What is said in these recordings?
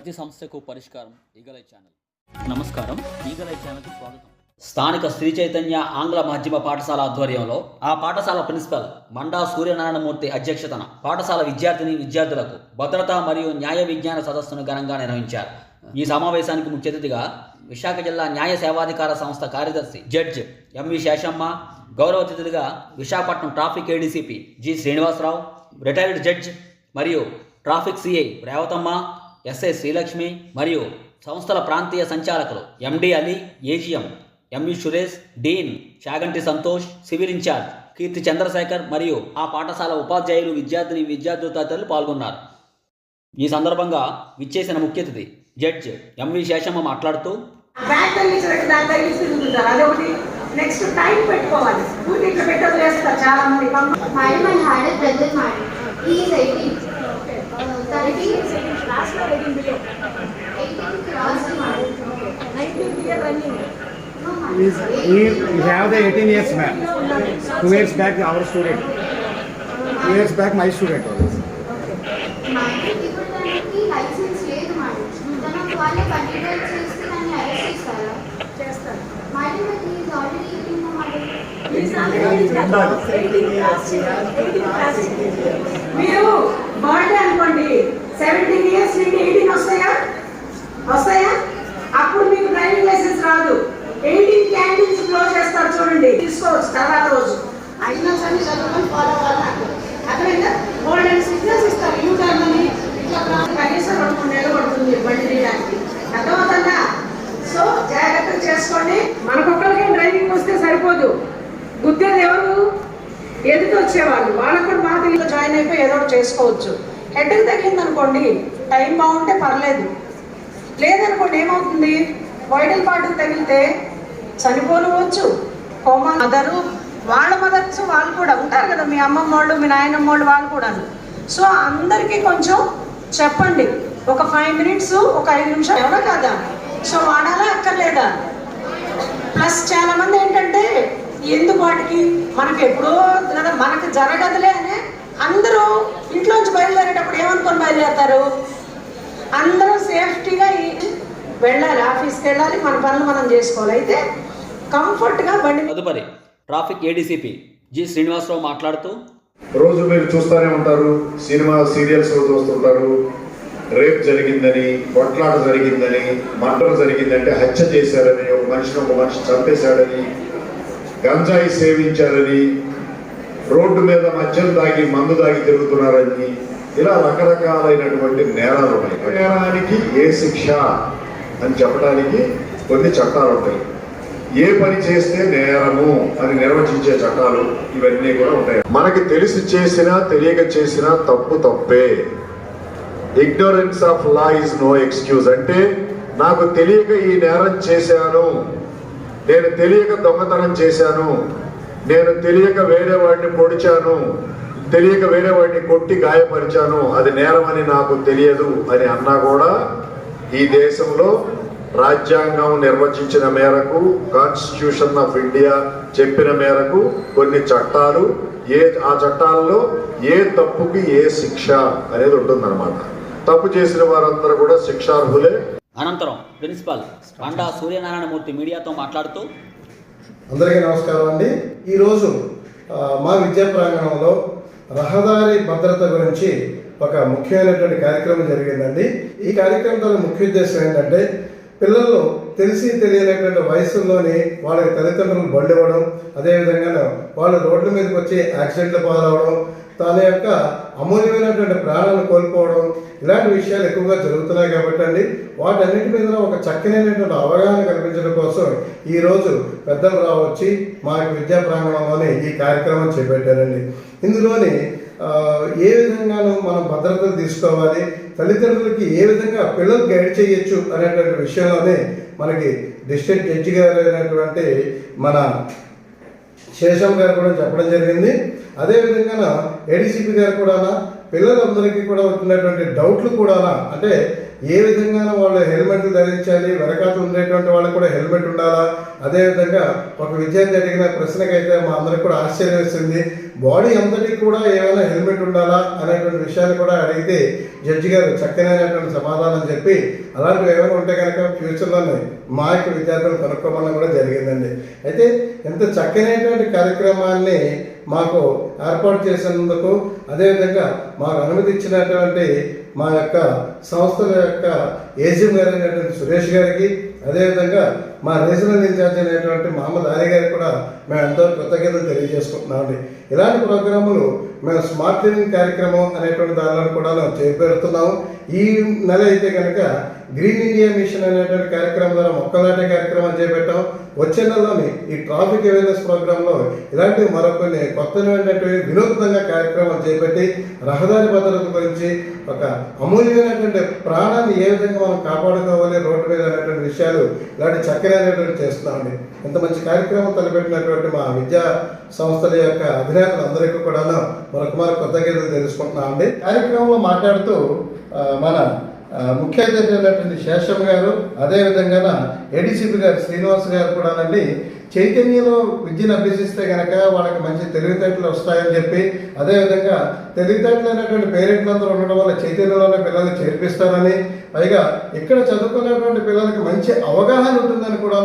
ప్రతి సమస్యకు పరిష్కారం ఈగలై ఛానల్. నమస్కారం, ఈగలై ఛానల్కి స్వాగతం. స్థానిక శ్రీ చైతన్య ఆంగ్ల మాధ్యమ పాఠశాల ఆధ్వర్యంలో ఆ పాఠశాల ప్రిన్సిపల్ మండా సూర్యనారాయణమూర్తి అధ్యక్షతన పాఠశాల విద్యార్థులకు భద్రత మరియు న్యాయ విజ్ఞాన సదస్సును ఘనంగా నిర్వహించారు. ఈ సమావేశానికి ముఖ్య అతిథిగా విశాఖ జిల్లా న్యాయ సేవాధికార సంస్థ కార్యదర్శి జడ్జ్ ఎంవి శేషమ్మ, గౌరవ అతిథులుగా Visakhapatnam traffic ADCP G Srinivasarao, retired judge మరియు traffic CI Revathamma, SI Srilakshmi మరియు సంస్థల ప్రాంతీయ సంచాలకులు MD Ali, AGM MV Suresh, dean Chaganti Santosh, civil incharge Keerthi Chandrasekhar మరియు ఆ పాఠశాల ఉపాధ్యాయులు, విద్యార్థులు తదితరులు పాల్గొన్నారు. ఈ సందర్భంగా విచ్చేసిన ముఖ్య అతిథి జడ్జ్ ఎంవి శేషమ్మ మాట్లాడుతూ, నెక్స్ట్ టైం పెట్టుకోవాలి. ఊరికి ఇట్లా పెట్టదు వేస్తారు చాలా మంది. Madam, I had a brother, madam. He is 18. 30 last year 18 below. 18 crossed, madam. 19th year running. No, We have the 18 years back. 2 years back our student. 2 years back my student. madam, ఇప్పుడు తనకి licence లేదు madam. తన వాళ్ళే candidate చేస్తే దాన్ని arrest చేస్తారా? చేస్తారు. Madam, he is already 18 now, madam. మీరు బర్త్డే అనుకోండి, 17 ఇయర్స్ నుండి 18 వస్తాయా? అప్పుడు మీకు డ్రైవింగ్ లైసెన్స్ రాదు. 18 క్యాంటీన్స్ క్లోజ్ చేస్తారు చూడండి, తీసుకోవచ్చు తర్వాత రోజు. అయినా సరే చదువుకొని ఫాలో అవ్వాలి. అక్కడ గోల్డెన్ సిగ్నల్స్ ఇస్తారు, యూ టర్న్ అని. ఇట్లా కనీసం 2-3 నెలలు పడుతుంది బండి తీయడానికి. అర్థమవుతుందా? సో జాగ్రత్తలు చేసుకోండి. మనకొక్కరికే డ్రైవింగ్ వస్తే సరిపోదు, గుద్దేది ఎవరు? ఎదుటి వచ్చేవాళ్ళు. వాళ్ళకు కూడా బాగా తెలియదు, జాయిన్ అయిపోయి ఏదో ఒకటి చేసుకోవచ్చు. హెడ్కి తగ్గింది అనుకోండి, టైం బాగుంటే పర్లేదు. లేదనుకోండి ఏమవుతుంది, వైటల్ పార్ట్కి తగిలితే చనిపోవచ్చు. కోమా మదరు, వాళ్ళ మదర్స్ వాళ్ళు కూడా ఉంటారు కదా, మీ అమ్మమ్మ వాళ్ళు, మీ నాయనమ్మ వాళ్ళు, వాళ్ళు కూడా. సో అందరికీ కొంచెం చెప్పండి, ఒక 5 మినిట్స్, ఒక 5 నిమిషాలు ఎవరో కాదా. సో వాడాలా అక్కర్లేదా? ప్లస్ చాలా మంది ఏంటంటే, ఎందుకు వాటికి మనకు ఎప్పుడో కదా, మనకు జరగదులే అని అందరూ ఇంట్లోంచి బయలుదేరేటప్పుడు ఏమనుకొని బయలుదేరుతారు? అందరూ సేఫ్టీగా వెళ్ళాలి, ఆఫీస్కి వెళ్ళాలి, మన పనులు మనం చేసుకోవాలి. అయితే కంఫర్ట్గా బండి. తదుపరి ట్రాఫిక్ ఏడీసీపీ జి శ్రీనివాసరావు మాట్లాడుతూ, రోజు మీరు చూస్తూనే ఉంటారు, సినిమా సీరియల్స్ చూస్తుంటారు, రేప్ జరిగిందని, కొట్లాట జరిగిందని, మర్డర్ జరిగిందంటే హత్య చేశారని, ఒక మనిషి చంపేశాడని, గంజాయి సేవించారని, రోడ్డు మీద మద్యం దాగి మందు దాగి తిరుగుతున్నారని, ఇలా రకరకాలైనటువంటి నేరాలు ఉన్నాయి. నేరానికి ఏ శిక్ష అని చెప్పడానికి కొన్ని చట్టాలు ఉంటాయి. ఏ పని చేస్తే నేరము అని నిర్వచించే చట్టాలు ఇవన్నీ కూడా ఉంటాయి. మనకి తెలిసి చేసినా తెలియక చేసినా తప్పే. Ignorance of law is no excuse. అంటే నాకు తెలియక ఈ నేరం చేశాను, నేను తెలియక దొంగతనం చేశాను, నేను తెలియక వేరే వాడిని పొడిచాను, తెలియక వేరే వాడిని కొట్టి గాయపరిచాను, అది నేరం అని నాకు తెలియదు అని అన్నా కూడా ఈ దేశంలో రాజ్యాంగం నిర్వచించిన మేరకు, కాన్స్టిట్యూషన్ ఆఫ్ ఇండియా చెప్పిన మేరకు కొన్ని చట్టాలు, ఆ చట్టాల్లో ఏ తప్పుకి ఏ శిక్ష అనేది ఉంటుందన్నమాట. తప్పు చేసిన వారందరూ కూడా శిక్షార్హులే. అనంతరం ప్రిన్సిపల్ మండా సూర్యనారాయణమూర్తి మీడియాతో మాట్లాడుతూ, అందరికీ నమస్కారం అండి. ఈరోజు మా విద్యా ప్రాంగణంలో రహదారి భద్రత గురించి ఒక ముఖ్యమైనటువంటి కార్యక్రమం జరిగిందండి. ఈ కార్యక్రమం ద్వారా ముఖ్య ఉద్దేశం ఏంటంటే, పిల్లలు తెలిసి తెలియనటువంటి వయసుల్లోని వాళ్ళకి తల్లిదండ్రులు బళ్ళు ఇవ్వడం, అదేవిధంగా వాళ్ళు రోడ్ల మీదకి వచ్చి యాక్సిడెంట్లు పాలవడం, తన యొక్క అమూల్యమైనటువంటి ప్రాణాలను కోల్పోవడం, ఇలాంటి విషయాలు ఎక్కువగా జరుగుతున్నాయి కాబట్టి అండి, వాటన్నిటి మీద ఒక చక్కనైనటువంటి అవగాహన కల్పించడం కోసం ఈరోజు పెద్దలు రావచ్చి మా విద్యా ప్రాంగణంలోనే ఈ కార్యక్రమం చేపట్టారండి. ఇందులోని ఏ విధంగానూ మనం భద్రతలు తీసుకోవాలి, తల్లిదండ్రులకి ఏ విధంగా పిల్లలు గైడ్ చేయొచ్చు అనేటువంటి విషయంలోనే మనకి డిస్ట్రిక్ట్ జడ్జి గారు అయినటువంటి మన శేషం గారు కూడా చెప్పడం జరిగింది. అదేవిధంగా ఏడీసీపీ గారు కూడా పిల్లలందరికీ కూడా ఉన్నటువంటి డౌట్లు కూడా, అంటే ఏ విధంగా వాళ్ళు హెల్మెట్లు ధరించాలి, వెనకాల ఉండేటువంటి వాళ్ళకి కూడా హెల్మెట్ ఉండాలా, అదేవిధంగా ఒక విద్యార్థి అడిగిన ప్రశ్నకైతే మా అందరికి కూడా ఆశ్చర్యం వేసింది. బాడీ అంతటికి కూడా ఏమైనా హెల్మెట్ ఉండాలా అనేటువంటి విషయాన్ని కూడా అడిగితే జడ్జి గారు చక్కనైనటువంటి సమాధానం చెప్పి అలాంటివి ఏమైనా ఉంటే కనుక ఫ్యూచర్లోనే మా యొక్క విద్యార్థులు కనుక్కోమని కూడా జరిగిందండి. అయితే ఇంత చక్కనైనటువంటి కార్యక్రమాన్ని మాకు ఏర్పాటు చేసినందుకు, అదేవిధంగా మాకు అనుమతి ఇచ్చినటువంటి మా యొక్క సంస్థల యొక్క ఏజీఎం గారు అయినటువంటి సురేష్ గారికి, అదేవిధంగా మా రీజనల్ ఇన్ఛార్జ్ అయినటువంటి మహమ్మద్ అలీ గారికి కూడా మేము ఎంతో కృతజ్ఞతలు తెలియజేసుకుంటున్నామండి. ఇలాంటి ప్రోగ్రాములు మేము స్మార్ట్ లివింగ్ కార్యక్రమం అనేటువంటి దానిలో కూడా చేపెడుతున్నాము. ఈ నెల అయితే కనుక గ్రీన్ ఇండియా మిషన్ అనేటువంటి కార్యక్రమం ద్వారా మొక్కలు నాటే కార్యక్రమం చేపట్టాం. వచ్చే నెలలోని ఈ ట్రాఫిక్ అవేర్నెస్ ప్రోగ్రాంలో ఇలాంటివి మరొకరిని కొత్తటువంటి వినూత్నంగా కార్యక్రమాలు చేపట్టి రహదారి భద్రత గురించి ఒక అమూల్యమైనటువంటి ప్రాణాన్ని ఏ విధంగా మనం కాపాడుకోవాలి రోడ్డు మీద అనేటువంటి విషయాలు ఇలాంటి చక్కనైనటువంటి చేస్తున్నామండి. ఇంత మంచి కార్యక్రమం తలపెట్టినటువంటి మా విద్యా సంస్థల యొక్క అధినేతలందరికీ కూడా మరొక కృతజ్ఞతలు తెలుసుకుంటున్నామండి. కార్యక్రమంలో మాట్లాడుతూ మన ముఖ్య అతిథి అయినటువంటి శేషం గారు, అదేవిధంగా ఏడీసీపీ గారు శ్రీనివాస్ గారు కూడానండి చైతన్యంలో విద్యను అభ్యసిస్తే కనుక వాళ్ళకి మంచి తెలివితేటలు వస్తాయని చెప్పి, అదేవిధంగా తెలివితేటలైనటువంటి పేరెంట్లందరూ ఉండడం వల్ల చైతన్యంలోనే పిల్లల్ని చేర్పిస్తారని, పైగా ఇక్కడ చదువుకున్నటువంటి పిల్లలకి మంచి అవగాహన ఉంటుందని కూడా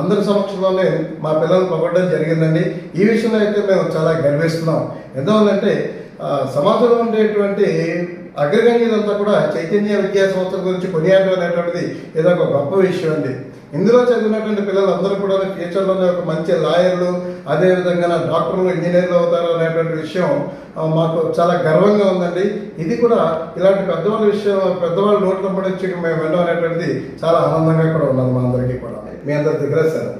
అందరి సమక్షంలోనే మా పిల్లలు పొగడడం జరిగిందండి. ఈ విషయంలో అయితే మేము చాలా గర్విస్తున్నాం. ఎందువల్లంటే సమాజంలో ఉండేటువంటి అగ్రగణ్యులంతా కూడా చైతన్య విద్యా సంస్థల గురించి కొనియాడడం అనేటువంటిది ఏదో ఒక గొప్ప విషయం అండి. ఇందులో చదివినటువంటి పిల్లలందరూ కూడా ఫ్యూచర్లోనే ఒక మంచి లాయర్లు, అదేవిధంగా డాక్టర్లు, ఇంజనీర్లు అవుతారు అనేటువంటి విషయం మాకు చాలా గర్వంగా ఉందండి. ఇది కూడా ఇలాంటి పెద్దవాళ్ళ నోట్ల నుంచి మేము వినడం అనేటువంటిది చాలా ఆనందంగా కూడా ఉన్నది మా అందరికీ కూడా. మీ అందరి దగ్గర సార్